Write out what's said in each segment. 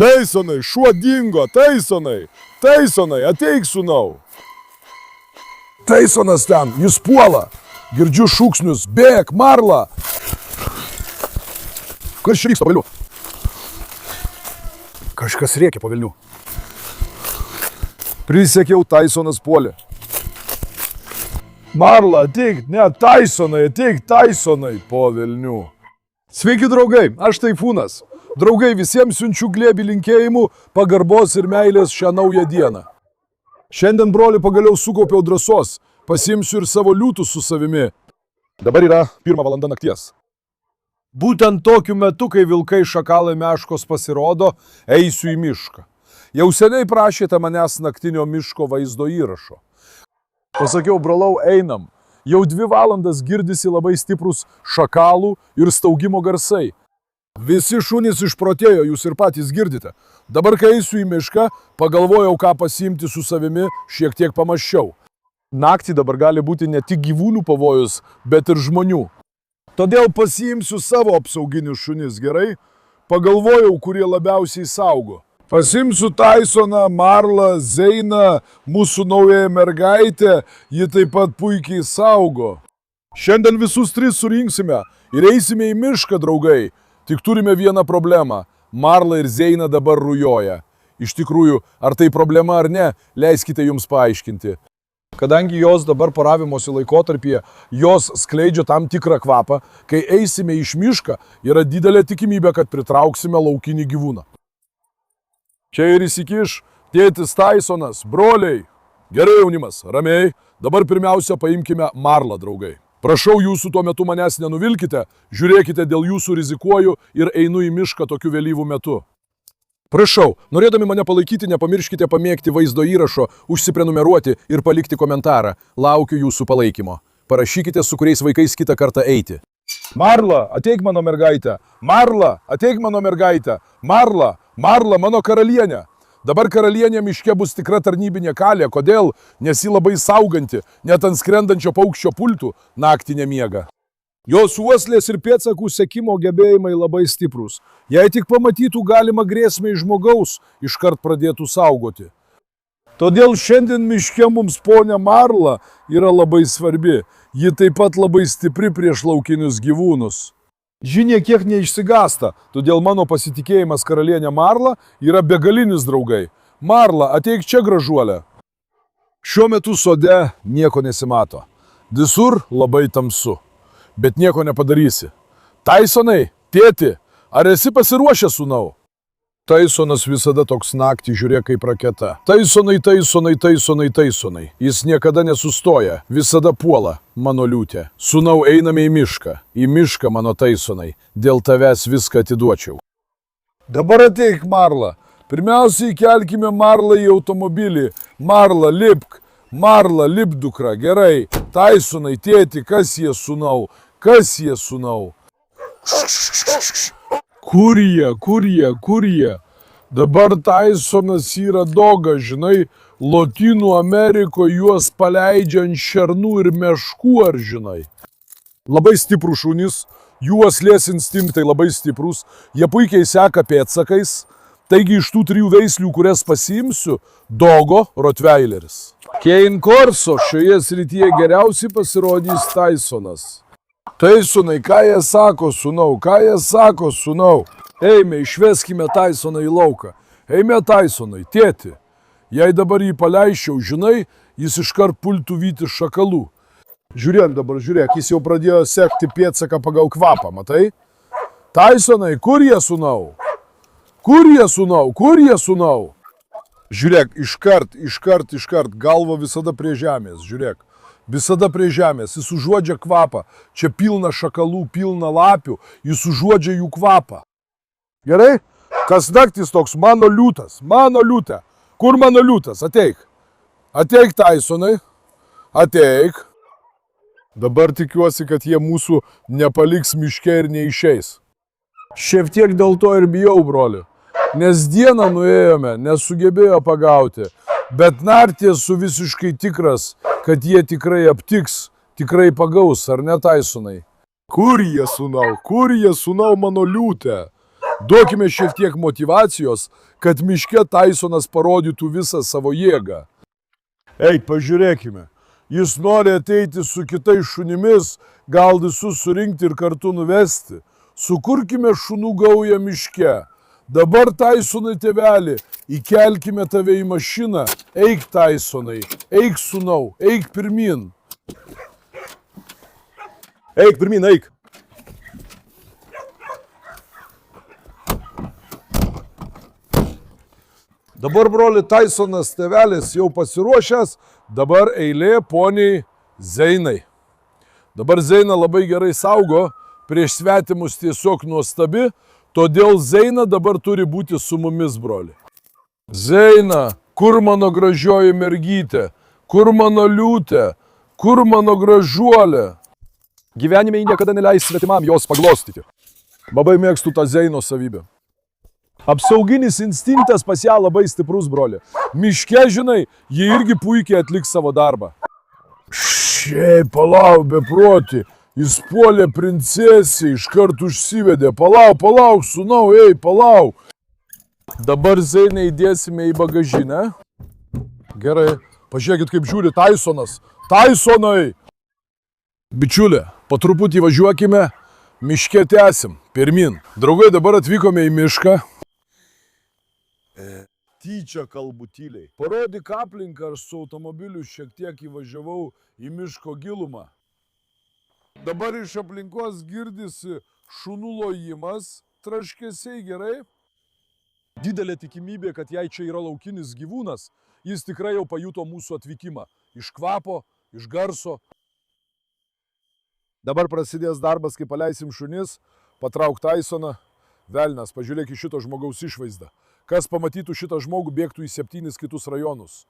Taisonai, šuo dingo, Taisonai, Taisonai, ateik sūnau. Taisonas ten, jis puola. Girdžiu šūksnius, bėk, Marla. Kas čia vyksta, velnių? Kažkas rėkia po velnių. Prisiekiau, Taisonas puolė. Marla, ateik, ne, Taisonai, ateik, Taisonai, po velnių. Sveiki, draugai, aš Taifūnas. Draugai, visiems siunčiu glėbį linkėjimų, pagarbos ir meilės šią naują dieną. Šiandien, broli, pagaliau sukaupiau drąsos, pasiimsiu ir savo liūtus su savimi. Dabar yra 1 valanda nakties. Būtent tokiu metu, kai vilkai, šakalai, meškos pasirodo, eisiu į mišką. Jau seniai prašėte manęs naktinio miško vaizdo įrašo. Pasakiau, brolau, einam. Jau 2 valandas girdisi labai stiprus šakalų ir staugimo garsai. Visi šunys išprotėjo, jūs ir patys girdite. Dabar, kai eisiu į mišką, pagalvojau, ką pasiimti su savimi, šiek tiek pamąsčiau. Naktį dabar gali būti ne tik gyvūnų pavojus, bet ir žmonių. Todėl pasiimsiu savo apsauginius šunis, gerai? Pagalvojau, kurie labiausiai saugo. Pasiimsiu Taisoną, Marlą, Zeiną, mūsų naująją mergaitę, ji taip pat puikiai saugo. Šiandien visus 3 surinksime ir eisime į mišką, draugai. Tik turime vieną problemą. Marla ir Zeina dabar rujoja. Iš tikrųjų, ar tai problema ar ne, leiskite jums paaiškinti. Kadangi jos dabar poravimosi laikotarpyje, jos skleidžia tam tikrą kvapą, kai eisime iš mišką, yra didelė tikimybė, kad pritrauksime laukinį gyvūną. Čia ir įsikiš tėtis Taisonas, broliai. Gerai, jaunimas, ramiai. Dabar pirmiausia paimkime Marlą, draugai. Prašau jūsų tuo metu manęs nenuvilkite, žiūrėkite, dėl jūsų rizikuoju ir einu į mišką tokiu vėlyvų metu. Prašau, norėdami mane palaikyti, nepamirškite pamėgti vaizdo įrašo, užsiprenumeruoti ir palikti komentarą. Laukiu jūsų palaikymo. Parašykite, su kuriais vaikais kitą kartą eiti. Marla, ateik mano mergaitę. Marla, ateik mano mergaitę. Marla, Marla, mano karalienė. Dabar karalienė miške bus tikra tarnybinė kalė. Kodėl? Nes ji labai sauganti, net ant skrendančio paukščio pultų naktį nemiega. Jos uoslės ir pėdsakų sekimo gebėjimai labai stiprus. Jei tik pamatytų galimą grėsmę iš žmogaus, iškart pradėtų saugoti. Todėl šiandien miške mums ponia Marla yra labai svarbi. Ji taip pat labai stipri prieš laukinius gyvūnus. Ji niekiek neišsigąsta, todėl mano pasitikėjimas karalienė Marla yra begalinis, draugai. Marla, ateik čia, gražuolė. Šiuo metu sode nieko nesimato. Visur labai tamsu. Bet nieko nepadarysi. Taisonai, tėti, ar esi pasiruošęs, sūnau? Taisonas visada toks naktį žiūrė kaip raketa. Taisonai, Taisonai, Taisonai, Taisonai. Jis niekada nesustoja, visada puola, mano liūtė. Sūnau, einame į mišką. Į mišką, mano Taisonai. Dėl tavęs viską atiduočiau. Dabar ateik, Marla. Pirmiausiai kelkime Marlą į automobilį. Marla, lipk. Marla, lip, dukra. Gerai. Taisonai, tėti, kas jie, sūnau? Kas jie, sūnau? Kur jie? Dabar Taisonas yra dogas, žinai, Lotynų Amerikoje juos paleidžia ant šernų ir meškų, ar žinai. Labai stiprus šunys, jų uoslės instinktai labai stiprus, jie puikiai seka pėdsakais, taigi iš tų 3 veislių, kurias pasiimsiu, dogo rotveileris. Kein Korso šioje srityje geriausiai pasirodys Taisonas. Taisonai, ką jie sako, sūnau, ką jie sako, sūnau? Eime, išveskime Taisoną į lauką. Eime, Taisonai, tėti. Jei dabar jį paleiščiau, žinai, jis iškart pultų vyti šakalų. Žiūrėk dabar, žiūrėk, jis jau pradėjo sekti pėdsaką pagal kvapą, matai? Taisonai, kur jie, sūnau? Kur jie, sūnau? Kur jie, sūnau? Žiūrėk, iškart, galva visada prie žemės, žiūrėk. Visada prie žemės, jis užuodžia kvapą, čia pilna šakalų, pilna lapių, jis užuodžia jų kvapą. Gerai? Kas naktis toks mano liūtas, mano liūtė. Kur mano liūtas? Ateik. Ateik, Taisonai. Ateik. Dabar tikiuosi, kad jie mūsų nepaliks miške ir neišeis. Šiek tiek dėl to ir bijau, broli. Nes dieną nuėjome, nesugebėjo pagauti. Bet naktį esu visiškai tikras, kad jie tikrai aptiks, tikrai pagaus, ar ne, Taisonai? Kur jie, sūnau? Kur jie, sūnau, mano liūtė? Duokime šiek tiek motyvacijos, kad miške Taisonas parodytų visą savo jėgą. Eik, pažiūrėkime. Jis nori ateiti su kitais šunimis, gal visus surinkti ir kartu nuvesti. Sukurkime šunų gaują miške. Dabar, Taisonai tėveli, įkelkime tave į mašiną. Eik, Taisonai, eik sūnau, eik pirmin. Eik pirmin, eik. Dabar, broli, Taisonas tėvelis jau pasiruošęs, dabar eilė poniai Zeinai. Dabar Zeina labai gerai saugo, prieš svetimus tiesiog nuostabi, todėl Zeina dabar turi būti su mumis, broli. Zeina, kur mano gražioji mergytė, kur mano liūtė, kur mano gražuolė? Gyvenime ji niekada neleis svetimam jos paglostyti. Labai mėgstu tą Zeino savybę. Apsauginis instinktas pas ją labai stiprus, broli. Miške, žinai, ji irgi puikiai atliks savo darbą. Šiaip, palauk, beproti. Jis puolė princesį, iškart užsivedė. Palauk, sūnau, ei, palauk. Dabar Zeinai įdėsime į bagažinę. Gerai, pažiūrėkit, kaip žiūri Taisonas. Taisonai! Bičiulė, po truputį važiuokime, miške tęsim, pirmin. Draugai, dabar atvykome į mišką. Tyčia kalbu tyliai. Parodyk aplinką, aš su automobiliu šiek tiek įvažiavau į miško gilumą. Dabar iš aplinkos girdisi šunų lojimas, traškesiai, gerai. Didelė tikimybė, kad jei čia yra laukinis gyvūnas, jis tikrai jau pajuto mūsų atvykimą. Iš kvapo, iš garso. Dabar prasidės darbas, kai paleisim šunis, patrauk Taisoną. Velnas, pažiūrėk į šito žmogaus išvaizdą. Kas pamatytų šitą žmogų, bėgtų į 7 kitus rajonus.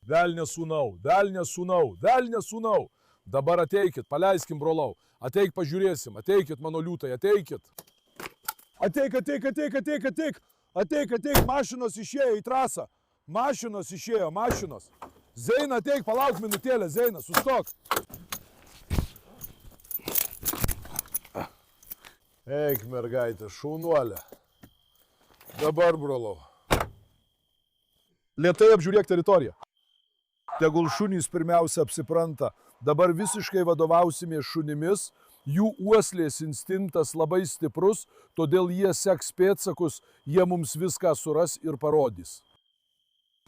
Velne sūnau, velne sūnau, velne sūnau. Dabar ateikit, paleiskim, brolau. Ateik, pažiūrėsim, ateikit, mano liūtai, ateikit. Ateik, mašinos išėjo į trasą. Mašinos išėjo, mašinos. Zeina, ateik, palauk minutėlę, Zeina, sustok. Eik, mergaitė, šaunuolė. Dabar, brolau. Lėtai apžiūrėk teritoriją. Tegul šunys pirmiausia apsipranta. Dabar visiškai vadovausimės šunimis. Jų uoslės instinktas labai stiprus, todėl jie seks pėdsakus, jie mums viską suras ir parodys.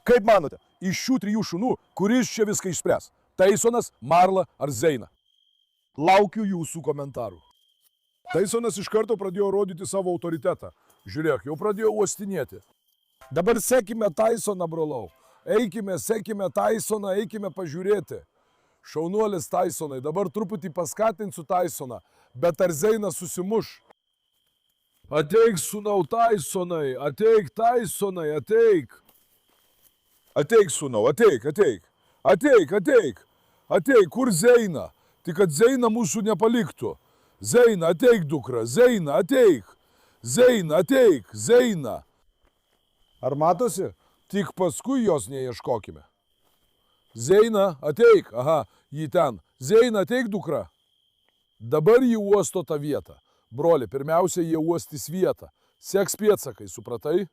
Kaip manote, iš šių 3 šunų, kuris čia viską išspręs? Taisonas, Marla ar Zeina? Laukiu jūsų komentarų. Taisonas iš karto pradėjo rodyti savo autoritetą. Žiūrėk, jau pradėjo uostinėti. Dabar sekime Taisoną, brolau. Eikime, sekime Taisoną, eikime pažiūrėti. Šaunuolis Taisonai, dabar truputį paskatinsiu Taisoną, bet ar Zeinas susimuš? Ateik, sūnau, Taisonai, ateik, Taisonai, ateik. Ateik, sūnau, ateik. Ateik, kur Zeina? Tik kad Zeina mūsų nepaliktų. Zeina, ateik, dukra, Zeina, ateik. Zeina, ateik, Zeina. Ar matosi? Tik paskui jos neieškokime. Zeina, ateik. Aha, jį ten. Zeina, ateik, dukra. Dabar jį uosto tą vietą. Broli, pirmiausia, jie uostys vietą. Seks pėdsakai, supratai?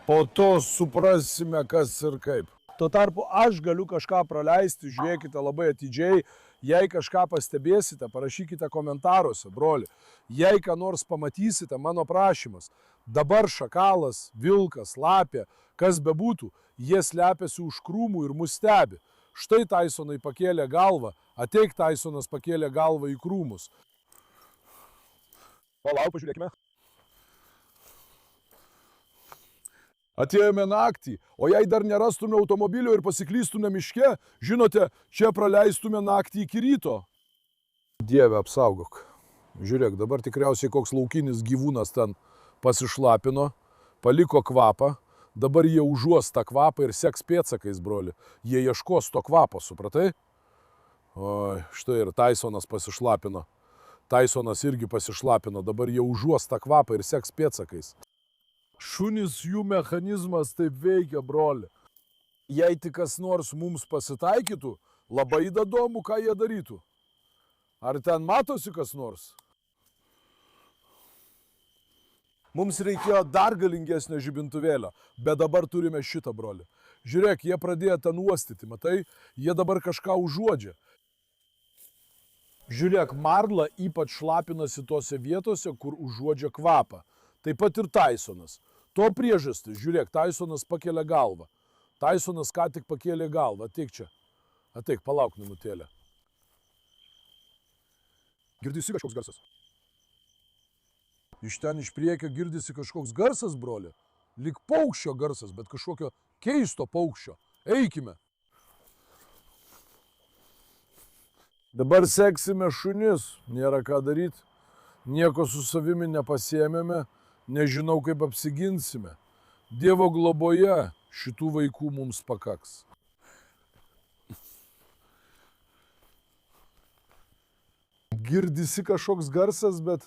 Po to suprasime, kas ir kaip. Tuo tarpu aš galiu kažką praleisti, žiūrėkite labai atidžiai. Jei kažką pastebėsite, parašykite komentaruose, broli. Jei ką nors pamatysite, mano prašymas. Dabar šakalas, vilkas, lapė, kas bebūtų, jie slepiasi už krūmų ir mus stebi. Štai Taisonai pakėlė galvą, ateik Taisonas pakėlė galvą į krūmus. Palauk, pažiūrėkime. Atėjome naktį, o jei dar nerastume automobilio ir pasiklystume miške, žinote, čia praleistume naktį iki ryto. Dieve, apsaugok. Žiūrėk, dabar tikriausiai koks laukinis gyvūnas ten pasišlapino, paliko kvapą, dabar jie užuos tą kvapą ir seks pėdsakais, broli. Jie ieškos to kvapo, supratai? Oi, štai ir Taisonas pasišlapino. Taisonas irgi pasišlapino, dabar jie užuos tą kvapą ir seks pėdsakais. Šunys, jų mechanizmas taip veikia, broli. Jei tik kas nors mums pasitaikytų, labai įdomu, ką jie darytų. Ar ten matosi kas nors? Mums reikėjo dar galingesnio žibintuvėlio, bet dabar turime šitą, broli. Žiūrėk, jie pradėjo ten uostyti, matai, jie dabar kažką užuodžia. Žiūrėk, marla ypač šlapinasi tose vietose, kur užuodžia kvapą. Taip pat ir Tysonas. To priežastis, žiūrėk, Tysonas pakelia galvą. Tysonas ką tik pakėlė galvą, ateik čia. Ateik, palauk minutėlę. Girdisi kažkoks garsas? Iš ten iš priekio girdisi kažkoks garsas, broli. Lyg paukščio garsas, bet kažkokio keisto paukščio. Eikime. Dabar seksime šunis. Nėra ką daryti. Nieko su savimi nepasiėmėme. Nežinau, kaip apsiginsime. Dievo globoje šitų vaikų mums pakaks. Girdisi kažkoks garsas, bet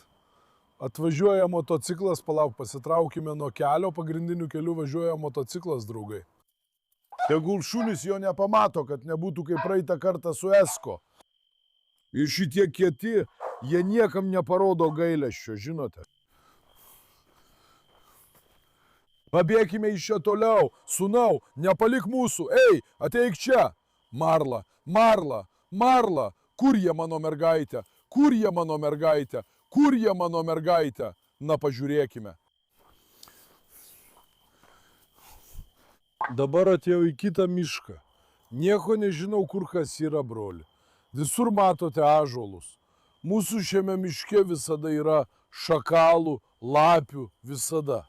atvažiuoja motociklas, palauk, pasitraukime nuo kelio, pagrindiniu keliu važiuoja motociklas, draugai. Tegul šunis jo nepamato, kad nebūtų kaip praeitą kartą su Esko. Ir šitie kieti, jie niekam neparodo gailesčio, žinote. Pabėkime iš čia toliau, sūnau, nepalik mūsų, ei, ateik čia. Marla, Marla, Marla, kur jie mano mergaitė, kur jie mano mergaitė, kur jie mano mergaitė, na pažiūrėkime. Dabar atėjau į kitą mišką, nieko nežinau, kur kas yra, broli. Visur matote ąžuolus. Mūsų šiame miške visada yra šakalų, lapių, visada.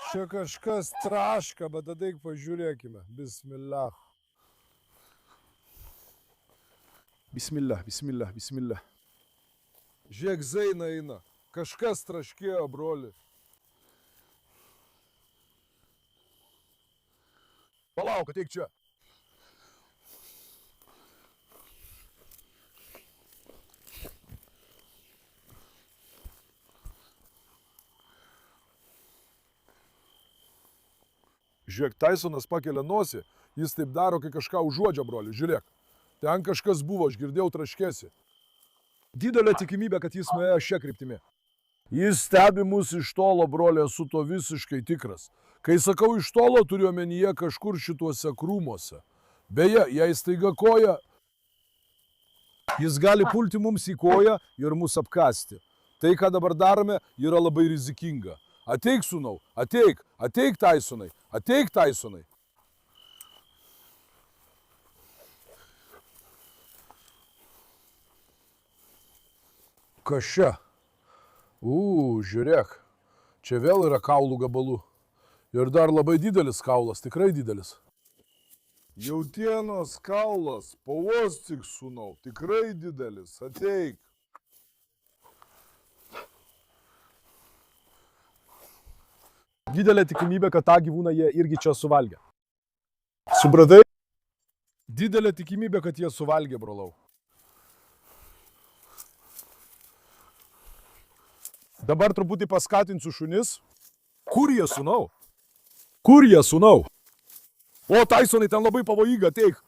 Čia kažkas traška, bet ateik pažiūrėkime. Bismillah. Bismillah, bismillah, bismillah. Žiūrėk, Zaina eina. Kažkas traškėjo, broli. Palauk, ateik čia. Žiūrėk, Tysonas pakelia nosį, jis taip daro, kai kažką užuodžia, broli. Žiūrėk, ten kažkas buvo, aš girdėjau traškėsi. Didelė tikimybė, kad jis nuėjo šia kryptimi. Jis stebi mus iš tolo, broli, esu to visiškai tikras. Kai sakau iš tolo, turiu omenyje kažkur šituose krūmuose. Beje, jei staiga koja, jis gali pulti mums į koją ir mus apkasti. Tai, ką dabar darome, yra labai rizikinga. Ateik, sūnau, ateik, ateik, Tysonai, ateik, Tysonai. Kas čia? Žiūrėk, čia vėl yra kaulų gabalų. Ir dar labai didelis kaulas, tikrai didelis. Jautienos kaulas, pauostyk, sūnau, tikrai didelis, ateik. Didelė tikimybė, kad tą gyvūną jie irgi čia suvalgė. Supratai? Didelė tikimybė, kad jie suvalgė, brolau. Dabar truputį paskatinsiu šunis. Kur jie, sūnau? Kur jie, sūnau? O, Tysonai, ten labai pavojinga, ateik.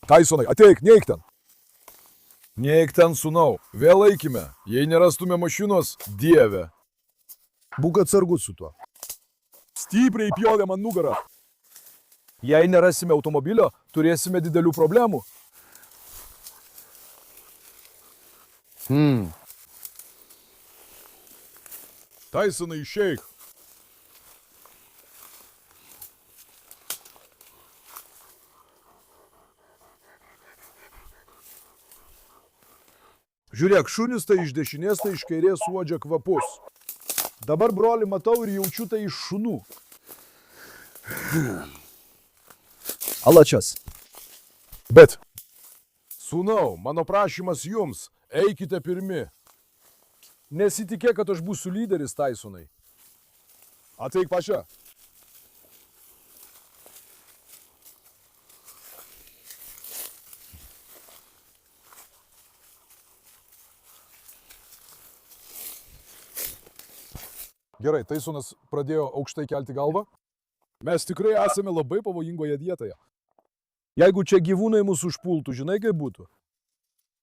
Tysonai, ateik, neik ten. Neik ten, sūnau. Vėl eikime. Jei nerastume mašinos, dieve. Būk atsargus su tuo. Stipriai pjovė man nugarą. Jei nerasime automobilio, turėsime didelių problemų. Tysonai, išeik. Žiūrėk, šunis tai iš dešinės, tai iš kairės uodžia kvapus. Dabar, broli, matau ir jaučiu tai iš šunų. Alačias. Bet, sūnau, mano prašymas jums, eikite pirmi. Nesitikėk, kad aš būsiu lyderis, Tysonai. Ateik pačia. Gerai, Tysonas pradėjo aukštai kelti galvą. Mes tikrai esame labai pavojingoje vietoje. Jeigu čia gyvūnai mūsų užpultų, žinai kaip būtų?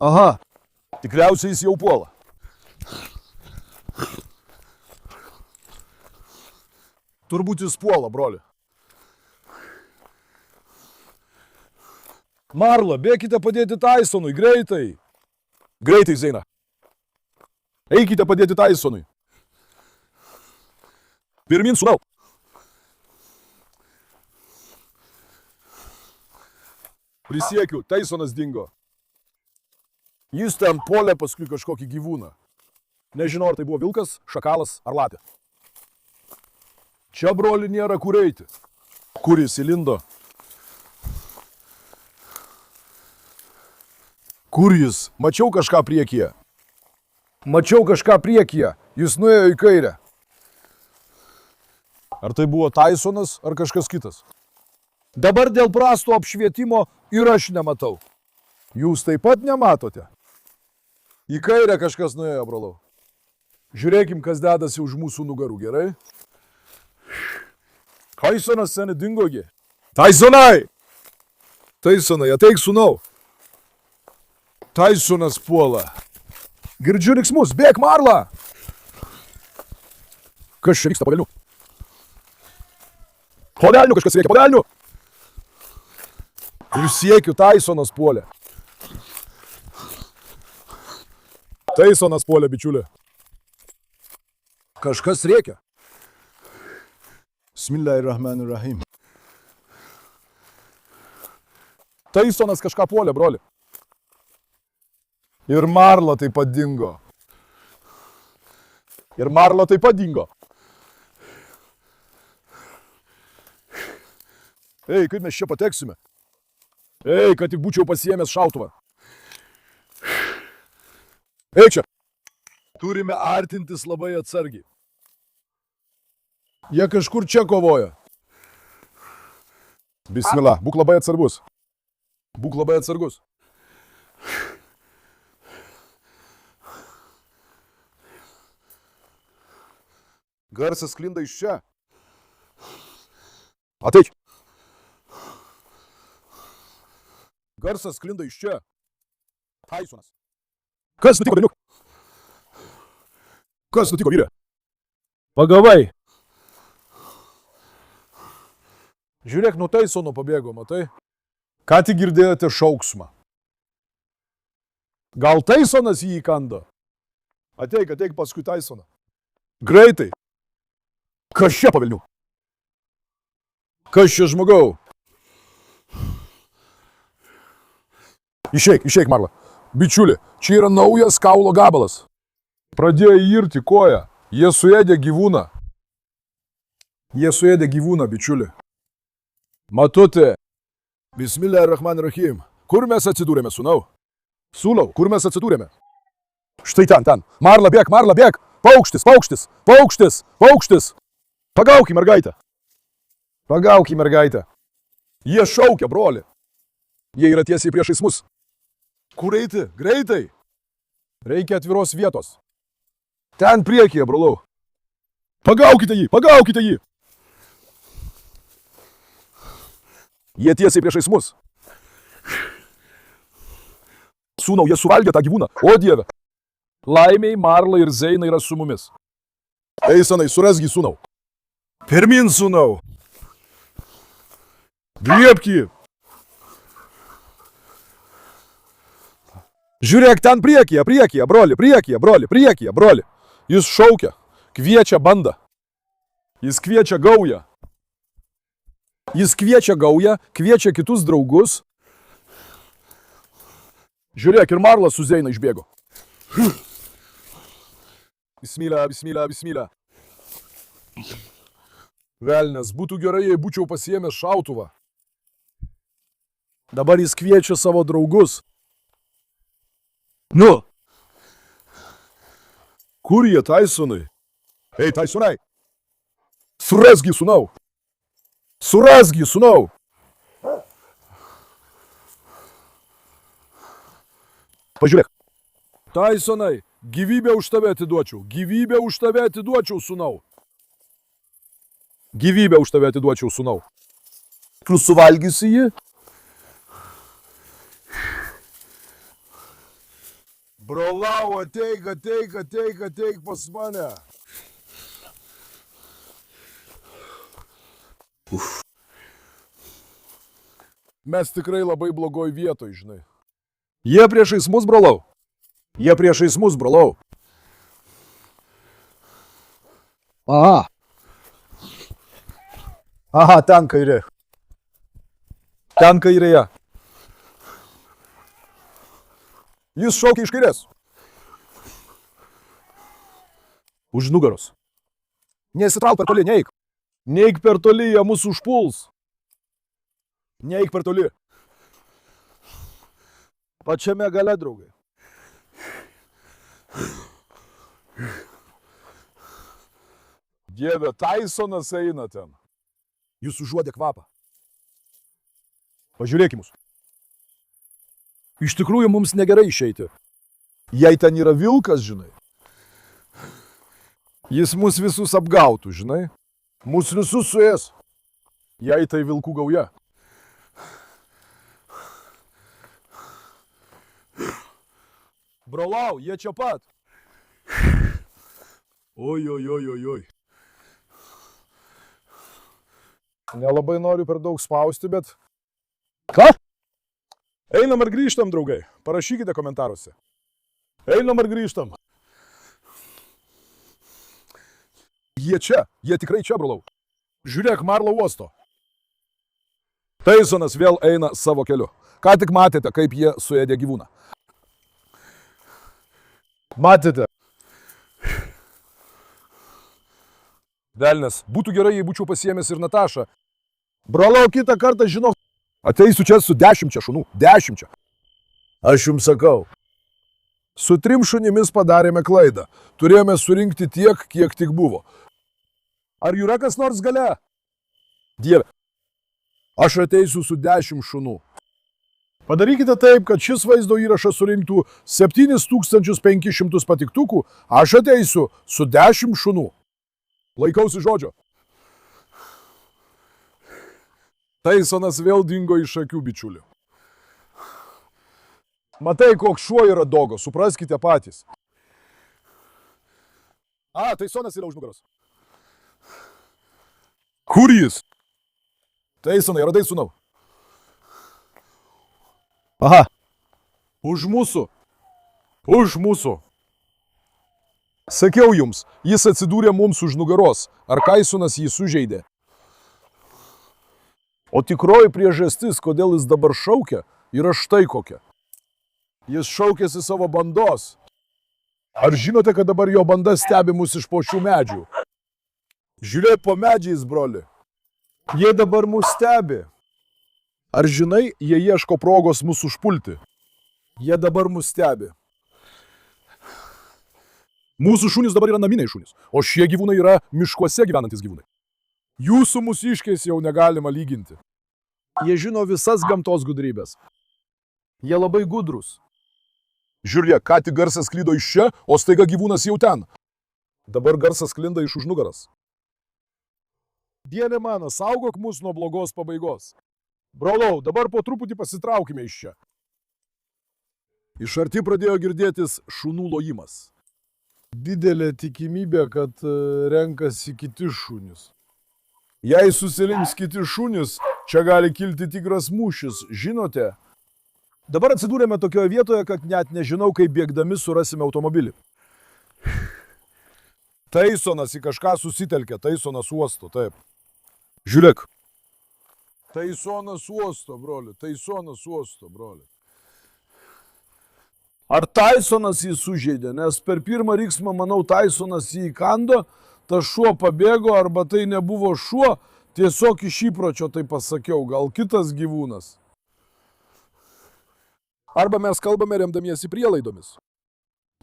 Aha, tikriausiai jis jau puola. Turbūt jis puola, broli. Marla, bėkite padėti Tysonui, greitai. Greitai, Zeina. Eikite padėti Tysonui. Pirmin, sūnau. Prisiekiu, Tysonas dingo. Jis ten puolė paskui kažkokį gyvūną. Nežinau, ar tai buvo vilkas, šakalas ar lapė. Čia, broli, nėra kur eiti. Kur jis įlindo? Kur jis? Mačiau kažką priekyje. Mačiau kažką priekyje. Jis nuėjo į kairę. Ar tai buvo Tysonas ar kažkas kitas? Dabar dėl prasto apšvietimo ir aš nematau. Jūs taip pat nematote? Į kairę kažkas nuėjo, brolau. Žiūrėkim, kas dedasi už mūsų nugarų, gerai? Tysonas seni dingogi. Tysonai! Tysonai, ateik sūnau. Tysonas puola. Girdžiu riksmus, bėk, Marla! Kas čia vyksta, po velnių? Po velnių kažkas reikia, po velnių! Ir siekiu, Tysonas puolė. Tysonas puolė, bičiulė. Kažkas reikia. Bismillahirrahmanirrahim. Tysonas kažką puolė, broli. Ir Marla taip pat dingo. Ir Marla taip pat dingo. Ei, kaip mes čia pateksime? Ei, kad tik būčiau pasiėmęs šautuvą. Ei čia. Turime artintis labai atsargiai. Jie kažkur čia kovoja. Bismillah, būk labai atsargus. Būk labai atsargus. Garsas sklinda iš čia. Ateik. Garsas sklinda iš čia. Tysonas. Kas nutiko, daniuk? Kas nutiko, vyrė? Pagavai. Žiūrėk, nuo Tysono pabėgo, matai? Ką tik girdėjote šauksmą. Gal Tysonas jį įkando? Ateik paskui Tysoną. Greitai. Kas čia, pavelnių? Kas čia, žmogau? Išeik, Marla. Bičiuli, čia yra naujas kaulo gabalas. Pradėjo irti koją. Jie suėdė gyvūną. Bičiuli. Matote. Bismillahirrahmanirrahim. Kur mes atsidūrėme, sūnau? Sūnau, kur mes atsidūrėme? Štai ten. Marla, bėk. Paukštis. Pagauki, mergaitę. Jie šaukia, broli. Jie yra tiesiai priešais mus. Kur eiti? Greitai. Reikia atviros vietos. Ten priekyje, brolau. Pagaukite jį. Jie tiesiai priešais mus. Sūnau, jie suvalgė tą gyvūną. O dieve. Laimiai, Marla ir Zeina yra su mumis. Eisenai, surasgi, sūnau. Pirmin, sūnau. Griebk jį. Žiūrėk, ten priekyje, broli. Jis šaukia, kviečia bandą. Jis kviečia gaują, kviečia kitus draugus. Žiūrėk, ir Marla su Zeina išbėgo. Bismillah. Velnias, būtų gerai, jei būčiau pasiėmęs šautuvą. Dabar jis kviečia savo draugus. Nu. Kur jie, Tysonai? Ei, Tysonai. Surasgi, sūnau. Pažiūrėk. Tysonai, gyvybę už tave atiduočiau, sūnau. Tu suvalgysi jį? Brolau, ateik pas mane. Mes tikrai labai blogoj vietoj, žinai. Jie priešais mus, brolau. Jie priešais mus, brolau. Aha. Aha, ten kairė. Ten kairėje. Jis šaukia iš kairės. Už nugaros. Nesitrauk per toli, neik. Neik per toli, jie mus užpuls. Neik per toli. Pačiame gale, draugai. Dieve, Tysonas eina ten. Jūs užuodė kvapą. Pažiūrėk į mus. Iš tikrųjų, mums negerai išeiti. Jei ten yra vilkas, žinai. Jis mus visus apgautų, žinai. Mus visus suės. Jei tai vilkų gauja. Brolau, jie čia pat. Oi. Nelabai noriu per daug spausti, bet... Ką? Einam ar grįžtam, draugai? Parašykite komentaruose. Einam ar grįžtam? Jie čia, jie tikrai čia, brolau. Žiūrėk, Marlo uosto. Tysonas vėl eina savo keliu. Ką tik matėte, kaip jie suėdė gyvūną. Matėte? Velnes, būtų gerai, jei būčiau pasiėmęs ir Natašą. Brolau, kitą kartą žinok. Ateisiu čia su 10 šunų. 10. Aš jums sakau. Su 3 šunimis padarėme klaidą. Turėjome surinkti tiek, kiek tik buvo. Ar yra kas nors gale? Dieve. Aš ateisiu su 10 šunų. Padarykite taip, kad šis vaizdo įrašas surinktų 7500 patiktukų. Aš ateisiu su 10 šunų. Laikausi žodžio. Tysonas vėl dingo iš akių, bičiulių. Matai, koks šuo yra dogo, supraskite patys. Tysonas yra už nugaros. Kur jis? Tysonai, radai sūnau? Aha. Už mūsų. Už mūsų. Sakiau jums, jis atsidūrė mums už nugaros. Ar Tysonas jį sužeidė? O tikroji priežastis, kodėl jis dabar šaukia, yra štai kokia. Jis šaukėsi savo bandos. Ar žinote, kad dabar jo banda stebi mus iš po šių medžių? Žiūrėk po medžiais, broli. Jie dabar mus stebi. Ar žinai, jie ieško progos mus užpulti? Jie dabar mus stebi. Mūsų šunys dabar yra naminiai šunys, o šie gyvūnai yra miškuose gyvenantis gyvūnai. Jūsų mūsiškiais jau negalima lyginti. Jie žino visas gamtos gudrybės. Jie labai gudrus. Žiūrėk, ką tik garsas sklydo iš čia, o staiga gyvūnas jau ten. Dabar garsas sklinda iš už nugaras. Dieve mano, saugok mus nuo blogos pabaigos. Brolau, dabar po truputį pasitraukime iš čia. Iš arti pradėjo girdėtis šunų lojimas. Didelė tikimybė, kad renkasi kiti šunys. Jei susirinks kiti šunys, čia gali kilti tikras mūšis, žinote? Dabar atsidūrėme tokioje vietoje, kad net nežinau, kaip bėgdami surasime automobilį. Tysonas į kažką susitelkė, Tysonas uosto, taip. Žiūrėk. Tysonas uosto, broli, Tysonas uosto, broli. Ar Tysonas jį sužeidė, nes per pirmą riksmą, manau, Tysonas jį įkando, tas šuo pabėgo, arba tai nebuvo šuo, tiesiog iš įpročio tai pasakiau, gal kitas gyvūnas. Arba mes kalbame remdamiesi prielaidomis.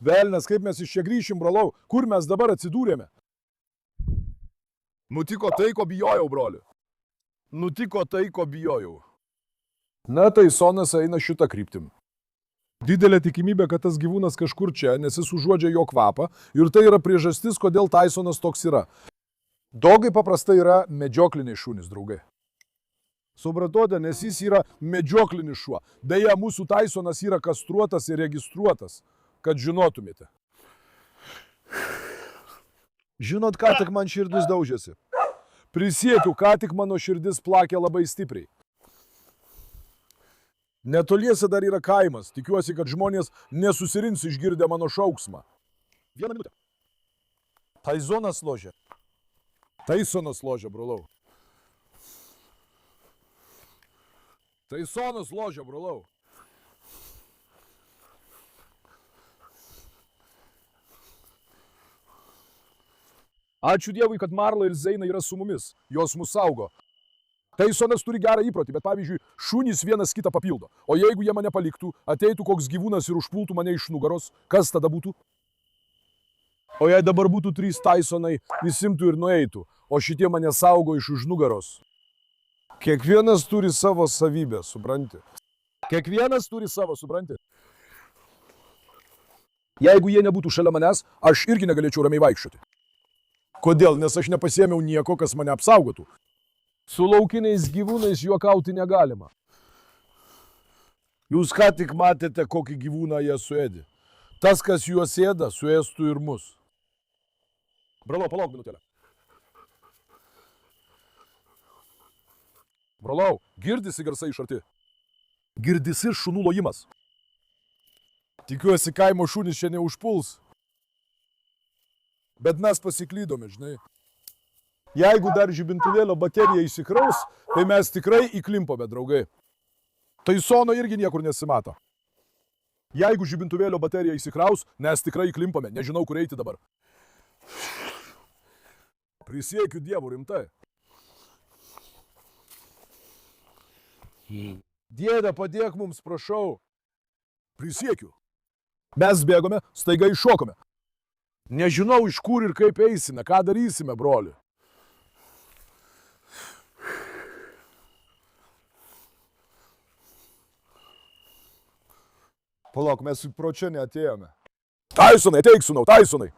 Velnes, kaip mes iš čia grįšim, brolau, kur mes dabar atsidūrėme? Nutiko tai, ko bijojau, broli. Nutiko tai, ko bijojau. Na, Tysonas eina šitą kryptim. Didelė tikimybė, kad tas gyvūnas kažkur čia, nes jis užuodžia jo kvapą ir tai yra priežastis, kodėl Tysonas toks yra. Dogai paprastai yra medžiokliniai šunys, draugai. Supratote, nes jis yra medžioklinis šuo. Deja, mūsų Tysonas yra kastruotas ir registruotas. kad žinotumėte. Žinot, ką tik man širdis daužėsi? Prisiekiu, ką tik mano širdis plakė labai stipriai. Netoliese dar yra kaimas. Tikiuosi, kad žmonės nesusirinks išgirdę mano šauksmą. Vieną minutę. Taisonas ložia. Taisonas ložia, brolau. Taisonas ložia, brolau. Ačiū Dievui, kad Marla ir Zeina yra su mumis. Jos mus saugo. Taisonas turi gerą įprotį, bet pavyzdžiui, šunys vienas kitą papildo. O jeigu jie mane paliktų, ateitų koks gyvūnas ir užpultų mane iš nugaros, kas tada būtų? O jei dabar būtų 3 Taisonai, jis imtų ir nueitų, o šitie mane saugo iš už nugaros. Kiekvienas turi savo savybę, supranti? Kiekvienas turi savo, supranti? Jeigu jie nebūtų šalia manęs, aš irgi negalėčiau ramiai vaikščioti. Kodėl? Nes aš nepasiėmiau nieko, kas mane apsaugotų. Su laukiniais gyvūnais juokauti negalima. Jūs ką tik matėte, kokį gyvūną jie suėdė. Tas, kas juos ėda, suėstų ir mus. Brolau, palauk minutėlę. Brolau, girdisi garsai iš arti. Girdisi šunų lojimas. Tikiuosi, kaimo šunys čia neužpuls. Bet mes pasiklydome, žinai. Jeigu dar žibintuvėlio baterija įsikraus, tai mes tikrai įklimpome, draugai. Taisono irgi niekur nesimato. Jeigu žibintuvėlio baterija įsikraus, mes tikrai įklimpome. Nežinau, kur eiti dabar. Prisiekiu Dievu, rimtai. Dieve, padėk mums, prašau. Prisiekiu. Mes bėgome, staiga iššokome. Nežinau, iš kur ir kaip eisime, ką darysime, broli. Palauk, mes pro čia neatėjome. Taisonai, ateik, sūnau, Taisonai.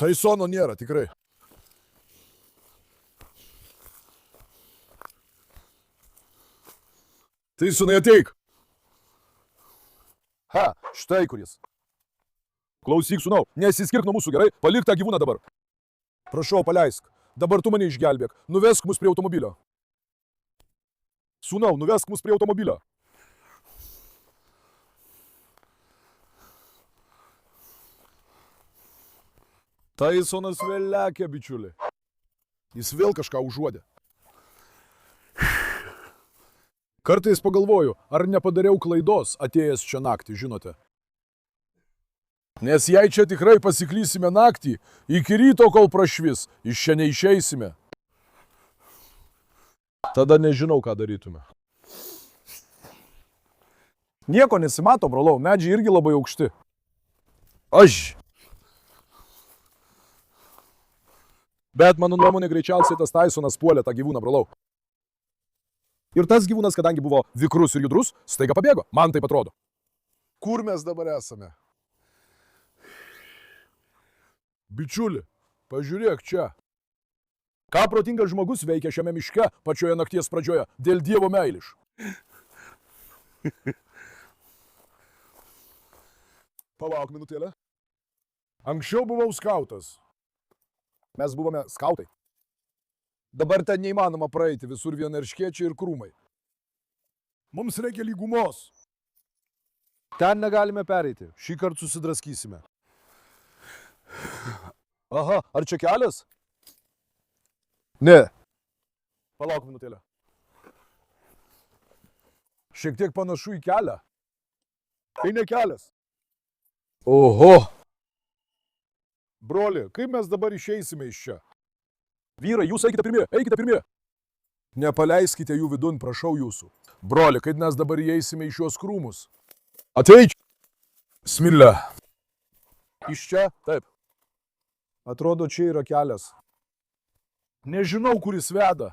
Taisono nėra, tikrai. Taisonai, ateik. Ha, štai kuris. Klausyk, sūnau, nesiskirk nuo mūsų, gerai? Palik tą gyvūną dabar. Prašau, paleisk. Dabar tu mane išgelbėk. Nuvesk mus prie automobilio. Sūnau, nuvesk mus prie automobilio. Taisonas vėl lekia, bičiuli. Jis vėl kažką užuodė. Kartais pagalvoju, ar nepadariau klaidos atėjęs čia naktį, žinote. Nes jei čia tikrai pasiklysime naktį, iki ryto, kol prašvis, iš čia neišeisime. Tada nežinau, ką darytume. Nieko nesimato, brolau, medžiai irgi labai aukšti. Aš. Bet mano nuomonė greičiausiai tas Taisonas puolė tą gyvūną, brolau. Ir tas gyvūnas, kadangi buvo vikrus ir judrus, staiga pabėgo. Man taip atrodo. Kur mes dabar esame? Bičiuli, pažiūrėk čia. Ką protingas žmogus veikia šiame miške pačioje nakties pradžioje dėl Dievo meilės? Palauk minutėlę. Anksčiau buvau skautas. Mes buvome skautai. Dabar ten neįmanoma praeiti, visur vien erškėčiai ir krūmai. Mums reikia lygumos. Ten negalime pereiti, šį kartą susidraskysime. Aha, ar čia kelias? Ne. Palauk minutėlę. Šiek tiek panašu į kelią. Tai ne kelias. Oho. Broli, kaip mes dabar išeisime iš čia? Vyrai, jūs eikite pirmie, eikite pirmie. Nepaleiskite jų vidun, prašau jūsų. Broli, kaip mes dabar įeisime į šios krūmus? Ateik. Smilė. Iš čia? Taip. Atrodo, čia yra kelias. Nežinau, kuris veda.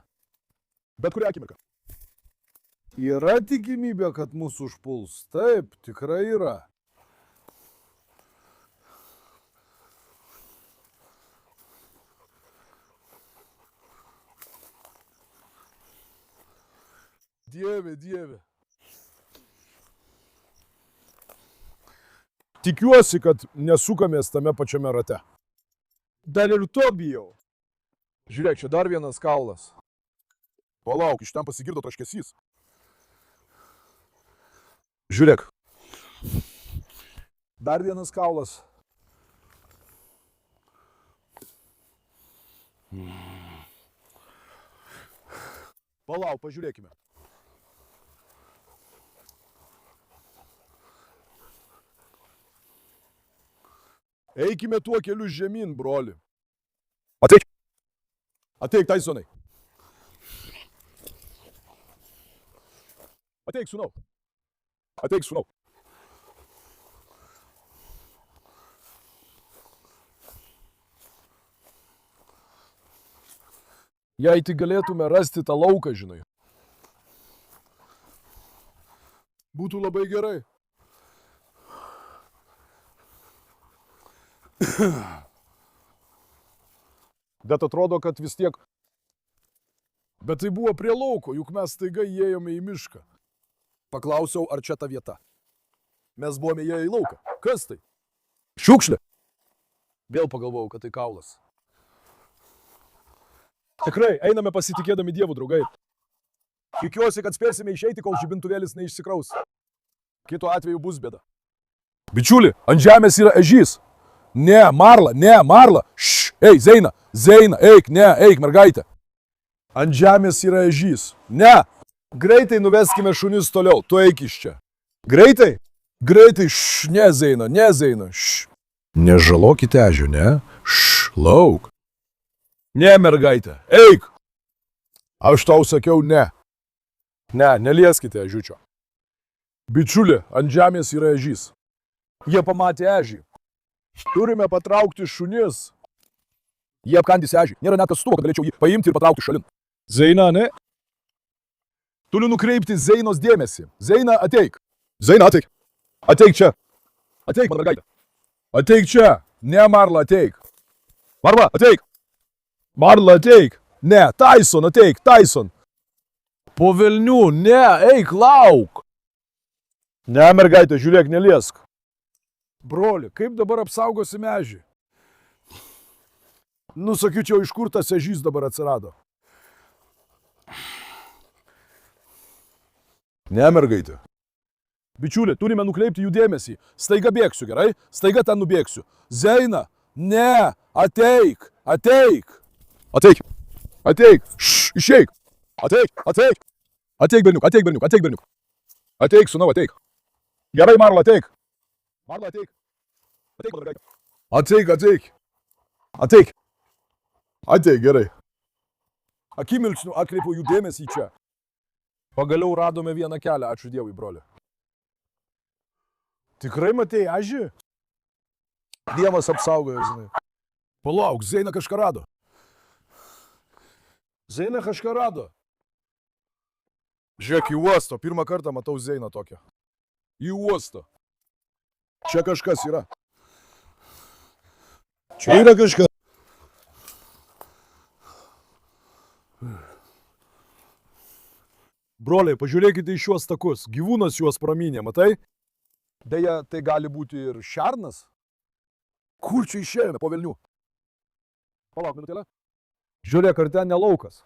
Bet kurią akimirką. Yra tikimybė, kad mūsų užpuls. Taip, tikrai yra. Dieve, Dieve. Tikiuosi, kad nesukamės tame pačiame rate. Dar ir to bijau. Žiūrėk, čia dar vienas kaulas. Palauk, iš ten pasigirdo traškesys. Žiūrėk. Dar vienas kaulas. Palauk, pažiūrėkime. Eikime tuo keliu žemyn, broli. Ateik. Ateik, Tysonai. Ateik, sūnau. Ateik, sūnau. Jei tik galėtume rasti tą lauką, žinai. Būtų labai gerai. Bet atrodo, kad vis tiek. Bet tai buvo prie lauko, juk mes staiga įėjome į mišką. Paklausiau, ar čia ta vieta. Mes buvome įėję į lauką. Kas tai? Šiukšlė. Vėl pagalvojau, kad tai kaulas. Tikrai, einame pasitikėdami Dievu, draugai. Tikiuosi, kad spėsime išeiti, kol žibintuvėlis neišsikraus. Kitu atveju bus bėda. Bičiuli, ant žemės yra ežys. Ne, Marla, ne, Marla. Šš, ei, Zeina, Zeina, eik, ne, eik, mergaitė. Ant žemės yra ežys. Ne. Greitai nuveskime šunis toliau, tu eik iš čia. Greitai? Greitai, šš, ne, Zeina, ne, Zeina, šš. Nežalokite ežio, ne? Šš, lauk. Ne, mergaitė, eik. Aš tau sakiau ne. Ne, nelieskite ežiučio. Bičiuli, ant žemės yra ežys. Jie pamatė ežį. Turime patraukti šunis. Jie apkandys ežį. Nėra net kastuvo, kad galėčiau jį paimti ir patraukti šalin. Zeina, ne? Turiu nukreipti Zeinos dėmesį. Zeina, ateik. Zeina, ateik. Ateik čia. Ateik, man mergaitė. Ateik čia. Ne, Marla, ateik. Marla, ateik. Marla, ateik. Ne, Tyson, ateik, Tyson. Po velnių, ne, eik, lauk. Ne, mergaitė, žiūrėk, neliesk. Broli, kaip dabar apsaugosi ežį? Nu, sakyčiau, iš kur tas ežys dabar atsirado? Ne, mergaitė. Bičiuli, turime nukreipti jų dėmesį. Staiga bėgsiu, gerai? Staiga ten nubėgsiu. Zeina, ne, ateik, ateik. Ateik, ateik, šš, išeik. Ateik, ateik. Ateik, berniuk, ateik, berniuk, ateik, berniuk. Ateik, sūnau, ateik. Gerai, Marla, ateik. Marla, ateik. Ateik, mergaitė. Ateik, ateik. Ateik. Ateik, gerai. Akimirksniu atkreipiau jų dėmesį čia. Pagaliau radome vieną kelią, ačiū Dievui, broli. Tikrai matei ežį? Dievas apsaugojo, žinai. Palauk, Zeina kažką rado. Zeina kažką rado. Žiūrėk, į uostą. Pirmą kartą matau Zeiną tokią. Į uostą. Čia kažkas yra. Čia yra kažkas. Broliai, pažiūrėkite į šiuos takus. Gyvūnas juos pramynė, matai? Deja, tai gali būti ir šernas. Kur čia išėjome po velnių? Palauk minutėlę. Žiūrėk, ar ten ne laukas?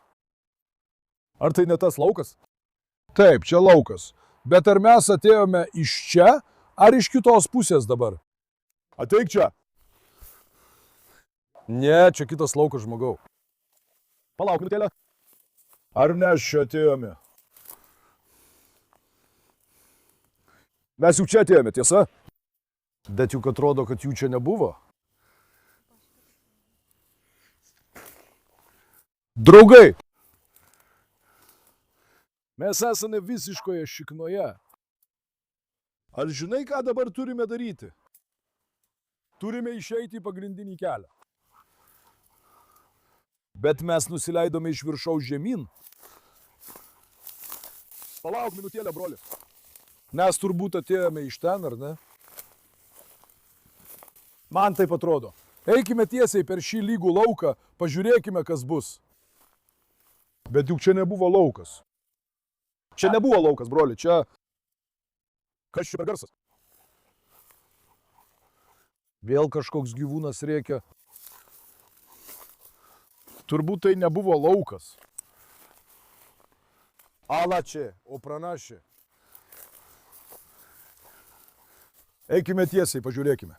Ar tai ne tas laukas? Taip, čia laukas. Bet ar mes atėjome iš čia, ar iš kitos pusės dabar? Ateik čia. Ne, čia kitas laukas, žmogau. Palauk minutėlę. Ar mes čia atėjome? Mes jau čia atėjome, tiesa? Bet juk atrodo, kad jų čia nebuvo. Draugai, mes esame visiškoje šiknoje. Ar žinai, ką dabar turime daryti? Turime išeiti į pagrindinį kelią. Bet mes nusileidome iš viršaus žemyn. Palauk minutėlę, broli. Mes turbūt atėjome iš ten, ar ne? Man taip atrodo. Eikime tiesiai per šį lygų lauką, pažiūrėkime, kas bus. Bet juk čia nebuvo laukas. Čia nebuvo laukas, broli, čia... Kas čia per garsas? Vėl kažkoks gyvūnas rėkia. Turbūt tai nebuvo laukas. Alačia, o pranašė. Eikime tiesiai, pažiūrėkime.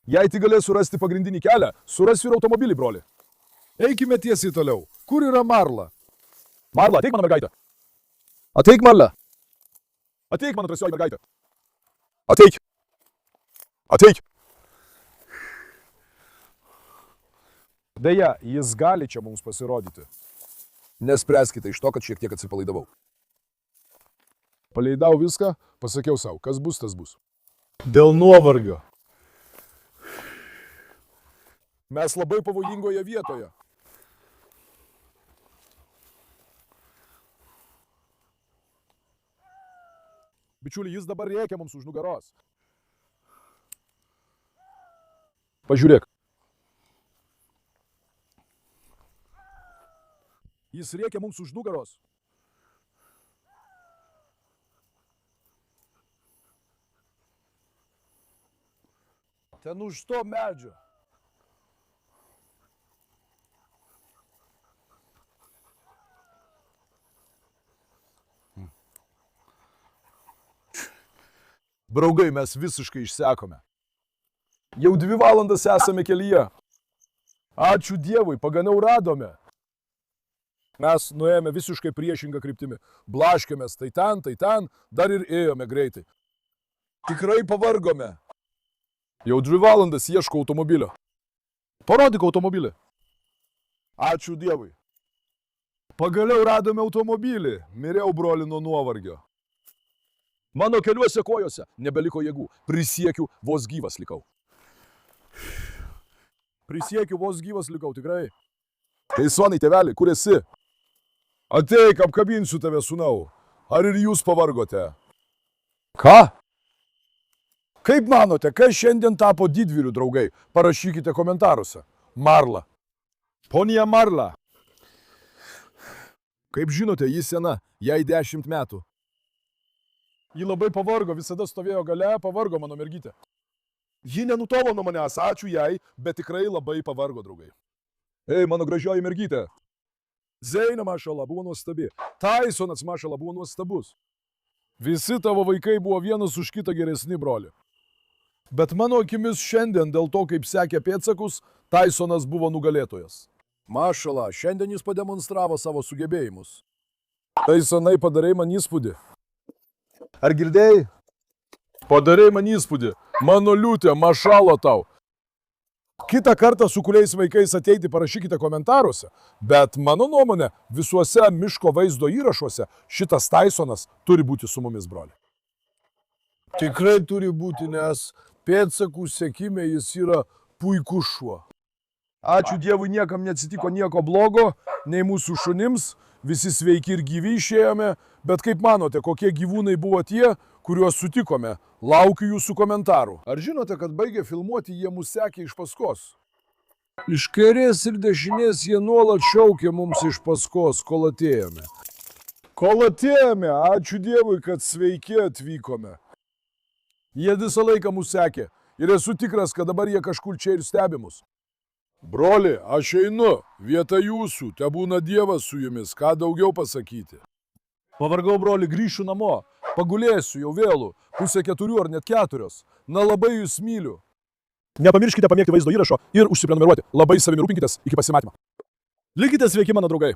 Jei tik galės surasti pagrindinį kelią, surasiu ir automobilį, broli. Eikime tiesiai toliau. Kur yra Marla? Marla, ateik mano mergaitė. Ateik, Marla. Ateik, mano drąsioji mergaitė. Ateik. Ateik. Deja, jis gali čia mums pasirodyti. Nespręskite iš to, kad šiek tiek atsipalaidavau. Paleidau viską, pasakiau savo, kas bus, tas bus. Dėl nuovargio. Mes labai pavojingoje vietoje. Bičiuli, jis dabar rėkia mums už nugaros. Pažiūrėk. Jis rėkia mums už nugaros. Ten už to medžio. Draugai, mes visiškai išsekome. Jau 2 valandas esame kelyje. Ačiū Dievui, pagaliau radome. Mes nuėjome visiškai priešingą kryptimį. Blaškėmės tai ten, dar ir ėjome greitai. Tikrai pavargome. Jau 2 valandas ieškau automobilio. Parodyk automobilį. Ačiū Dievui. Pagaliau radome automobilį. Mirėjau, broli, nuo nuovargio. Mano keliuose kojose nebeliko jėgų. Prisiekiu, vos gyvas likau. Prisiekiu, vos gyvas likau, tikrai. Teisonai, tėveli, kur esi? Ateik, apkabinsiu tave, sūnau. Ar ir jūs pavargote? Ką? Kaip manote, kas šiandien tapo didvyriu, draugai? Parašykite komentaruose. Marla. Ponija Marla. Kaip žinote, ji sena, jai 10 metų. Ji labai pavargo, visada stovėjo gale, pavargo mano mergytė. Ji nenutolo nuo manęs, ačiū jai, bet tikrai labai pavargo, draugai. Ei, mano gražioji mergytė. Zeina, mašala, buvo nuostabi. Taisonas, mašala, buvo nuostabus. Visi tavo vaikai buvo vienas už kitą geresni, broli. Bet mano akimis šiandien, dėl to, kaip sekė pėdsakus, Taisonas buvo nugalėtojas. Mašala, šiandien jis pademonstravo savo sugebėjimus. Taisonai, padarei man įspūdį. Ar girdėjai? Padarei man įspūdį. Mano liūtė, mašalo tau. Kitą kartą su kuriais vaikais ateiti parašykite komentaruose, bet mano nuomonė, visuose miško vaizdo įrašuose šitas Taisonas turi būti su mumis, broli. Tikrai turi būti, nes pėdsakų sekime jis yra puikus šuo. Ačiū Dievui, niekam neatsitiko nieko blogo, nei mūsų šunims, visi sveiki ir gyvi išėjome, bet kaip manote, kokie gyvūnai buvo tie, kuriuos sutikome? Laukiu jūsų komentarų. Ar žinote, kad baigę filmuoti, jie mus sekė iš paskos? Iš kairės ir dešinės jie nuolat šaukė mums iš paskos, kol atėjome. Kol atėjome, ačiū Dievui, kad sveiki atvykome. Jie visą laiką mus sekė ir esu tikras, kad dabar jie kažkur čia ir stebi mus. Broli, aš einu, vieta jūsų, tebūna Dievas su jumis, ką daugiau pasakyti. Pavargau, broli, grįšiu namo. Pagulėsiu, jau vėlų, 3:30 ar net 4. Na labai jūs myliu. Nepamirškite pamėgti vaizdo įrašo ir užsiprenumeruoti. Labai savimi rūpinkitės, iki pasimatymo. Likite sveiki, mano draugai.